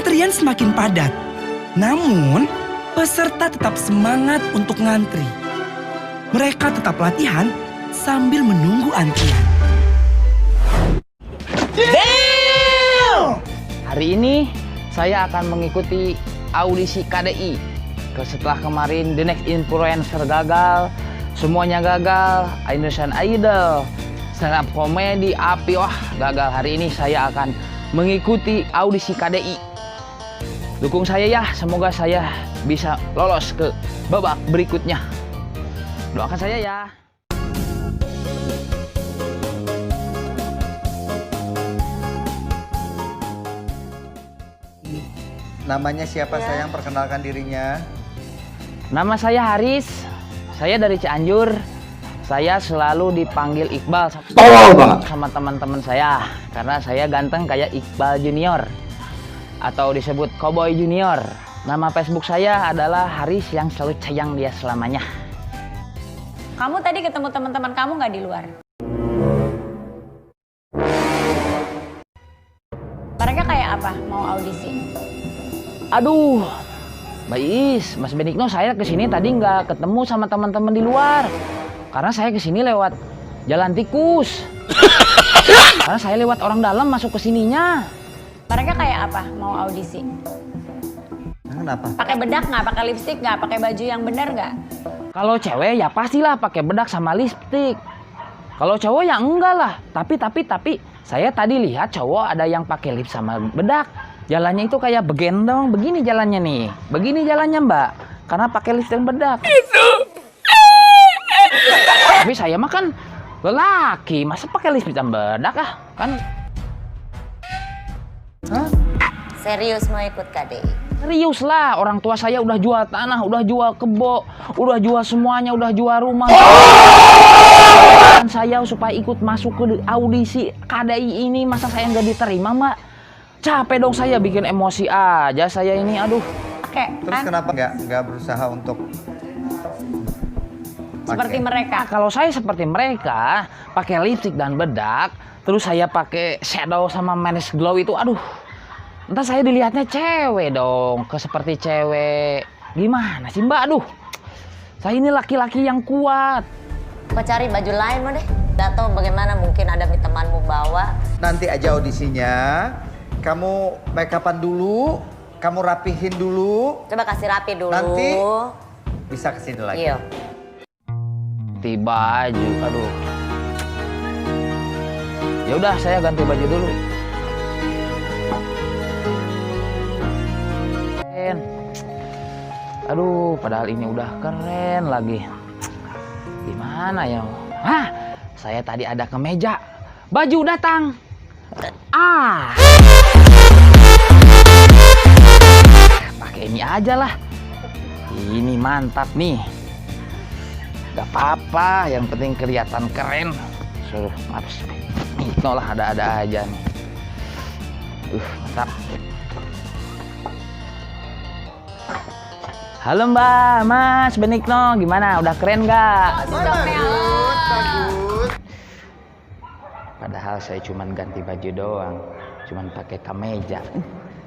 Antrian semakin padat. Namun, peserta tetap semangat untuk ngantri. Mereka tetap latihan sambil menunggu antrian. Hari ini saya akan mengikuti audisi KDI. Setelah kemarin The Next Influencer gagal, semuanya gagal, Indonesian Idol, stand up komedi, api, wah gagal. Hari ini saya akan mengikuti audisi KDI. Dukung saya ya, semoga saya bisa lolos ke babak berikutnya. Doakan saya ya. Namanya siapa sayang? Perkenalkan dirinya. Nama saya Haris, saya dari Cianjur. Saya selalu dipanggil Iqbal sama teman-teman saya karena saya ganteng kayak Iqbal Junior atau disebut Cowboy Junior. Nama Facebook saya adalah Haris yang selalu sayang dia selamanya. Kamu tadi ketemu teman-teman kamu nggak di luar? Mereka kayak apa mau audisi? Aduh, Mbak Is, Mas Benigno, saya kesini tadi nggak ketemu sama teman-teman di luar. Karena saya kesini lewat jalan tikus. Karena saya lewat orang dalam masuk ke sininya. Mereka kayak apa mau audisi? Kenapa? Pakai bedak nggak? Pakai lipstik nggak? Pakai baju yang benar nggak? Kalau cewek ya pastilah pakai bedak sama lipstik. Kalau cowok ya enggak lah. Tapi saya tadi lihat cowok ada yang pakai lip sama bedak. Jalannya itu kayak begendong, begini jalannya nih. Begini jalannya Mbak, karena pakai lip dan bedak. Tapi saya mah kan lelaki, masa pakai lip dan bedak ah? Kan? Hah? Serius mau ikut KDI? Serius lah, orang tua saya udah jual tanah, udah jual kebo, udah jual semuanya, udah jual rumah. Dan saya supaya ikut masuk ke audisi KDI ini, masa saya nggak diterima Mbak? Capek dong saya, bikin emosi aja saya ini, aduh. Oke. Terus kenapa nggak berusaha untuk seperti mereka? Kalau saya seperti mereka, pakai lipstick dan bedak, terus saya pakai shadow sama manis glow itu, aduh. Entah saya dilihatnya cewek dong, seperti cewek. Gimana sih Mbak, aduh. Saya ini laki-laki yang kuat. Kau cari baju lain mau deh. Gak tau bagaimana, mungkin ada temanmu bawa. Nanti aja audisinya. Kamu make upan dulu, kamu rapihin dulu. Coba kasih rapi dulu. Nanti bisa kesini lagi. Iya. Ganti baju, aduh. Ya udah, saya ganti baju dulu. Keren. Aduh, padahal ini udah keren lagi. Gimana ya? Hah, saya tadi ada kemeja. Baju datang. Pakai ini aja lah. Ini mantap nih. Gak apa-apa, yang penting kelihatan keren. Suruh, harus Benigno lah, ada-ada aja nih. Mantap. Halo Mbak, Mas Benigno, gimana? Udah keren gak? Bagus. Padahal saya cuman ganti baju doang, cuman pakai kemeja.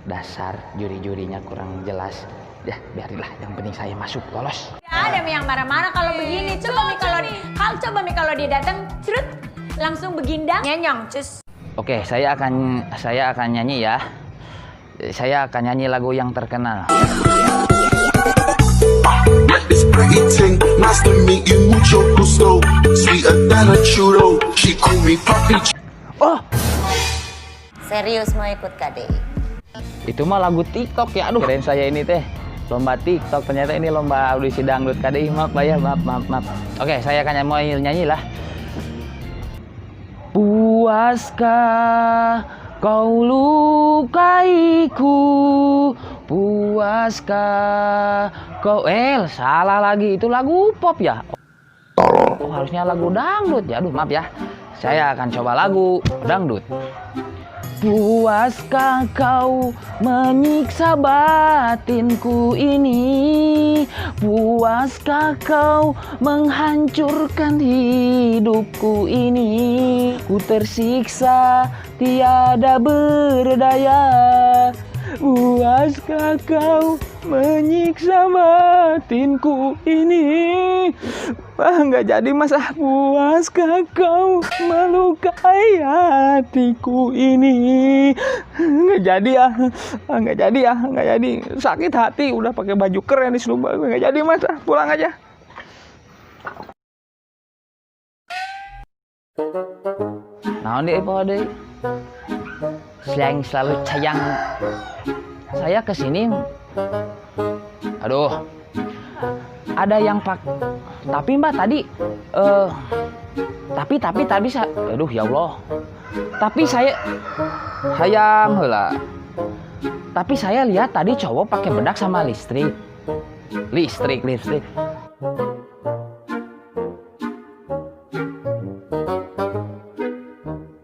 Dasar juri-jurinya kurang jelas. Ya biarinlah, yang penting saya masuk, lolos. Ya, ada yang marah-marah kalau begini. Coba Mi kalau dia datang, cerut langsung begindang, nyenyong, cus. Oke, saya akan nyanyi ya. Saya akan nyanyi lagu yang terkenal. This pretty thing, nice to meet you, mucho gusto. Sweeter than a churro, she call me papi. Oh, Serius mau ikut KDI? itu mah lagu TikTok ya. Aduh, kirain saya ini teh lomba TikTok, ternyata ini lomba audisi dangdut KDI. Maaf Pak ya, maaf. Oke, saya akan mau nyanyi lah. Puaskah kau lukaiku, puaskah kau... salah lagi, itu lagu pop ya? Oh, harusnya lagu dangdut ya. Aduh, maaf ya. Saya akan coba lagu dangdut. Puaskah kau menyiksa batinku ini? Puaskah kau menghancurkan hidupku ini? Ku tersiksa tiada berdaya, Puaskah kau menyiksa batinku ini? Nggak jadi mas, puaskah kau melukai hatiku ini? Nggak jadi nggak jadi. Sakit hati, udah pakai baju keren di Sumba, nggak jadi mas, pulang aja. Nah, ini apa deh? Selalu sayang saya kesini. Aduh, ada yang tapi mbak tadi tapi aduh ya Allah, tapi saya tapi saya lihat tadi cowok pakai bedak sama listrik.